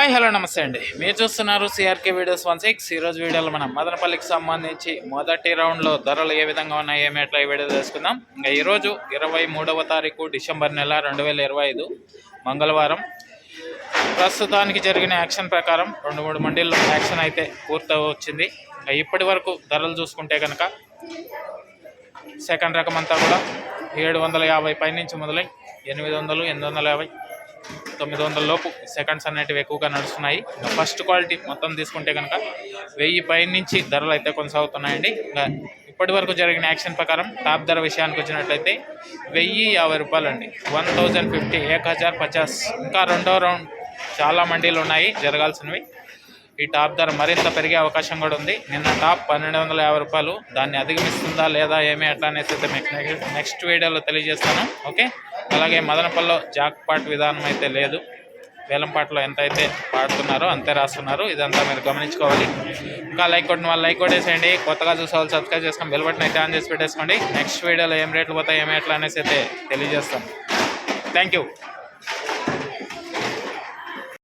Hi hello నమస్తే అండి. మీరు చూస్తున్నారు సిఆర్కే వీడియోస్ 16. ఈరోజు వీడియోలో మనం మదనపల్లికి సంబంధించి మొదటి రౌండ్లో ధరలు ఏ విధంగా ఉన్నాయి ఏమి ఎట్లా ఈ వీడియో తెలుసుకుందాం. ఇంకా ఈరోజు 23వ తారీఖు డిసెంబర్ నెల 2025 మంగళవారం. ప్రస్తుతానికి జరిగిన యాక్షన్ ప్రకారం 2-3 మండీల్లో యాక్షన్ అయితే పూర్తి వచ్చింది. ఇంకా ఇప్పటి వరకు ధరలు చూసుకుంటే కనుక సెకండ్ రకం అంతా కూడా 750 పైనుంచి మొదలై 800, 850, 900 లోపు సెకండ్స్ అనేటివి ఎక్కువగా నడుస్తున్నాయి. ఫస్ట్ క్వాలిటీ మొత్తం తీసుకుంటే కనుక 1000 పైనుంచి ధరలు అయితే కొనసాగుతున్నాయండి. ఇంకా ఇప్పటి వరకు జరిగిన యాక్షన్ ప్రకారం టాప్ ధర విషయానికి వచ్చినట్లయితే 1050 రూపాయలు అండి. 1050, 1050. ఇంకా రెండో రౌండ్ చాలా మండీలు ఉన్నాయి జరగాల్సినవి. ఈ టాప్ ధర మరింత పెరిగే అవకాశం కూడా ఉంది. నిన్న టాప్ 1250 రూపాయలు. దాన్ని అధిగమిస్తుందా లేదా ఏమీ ఎట్లా అనేసి అయితే మీకు నెక్స్ట్ వీడియోలో తెలియజేస్తాను. ఓకే. అలాగే మదనపల్లిలో జాక్ పాట్ విధానం అయితే లేదు. వేలంపాట్లో ఎంత అయితే పాడుతున్నారో అంతే రాస్తున్నారు. ఇదంతా మీరు గమనించుకోవాలి. ఇంకా లైక్ కొట్టిన వాళ్ళు లైక్ కొట్టేసేయండి. కొత్తగా చూసే వాళ్ళు సబ్స్క్రైబ్ చేసుకొని బెల్ బటన్ అయితే ఆన్ చేసి పెట్టేసుకోండి. నెక్స్ట్ వీడియోలో ఏం రేట్లు పోతాయి ఏమి ఎట్లా అనేసి అయితే తెలియజేస్తాను. Thank you.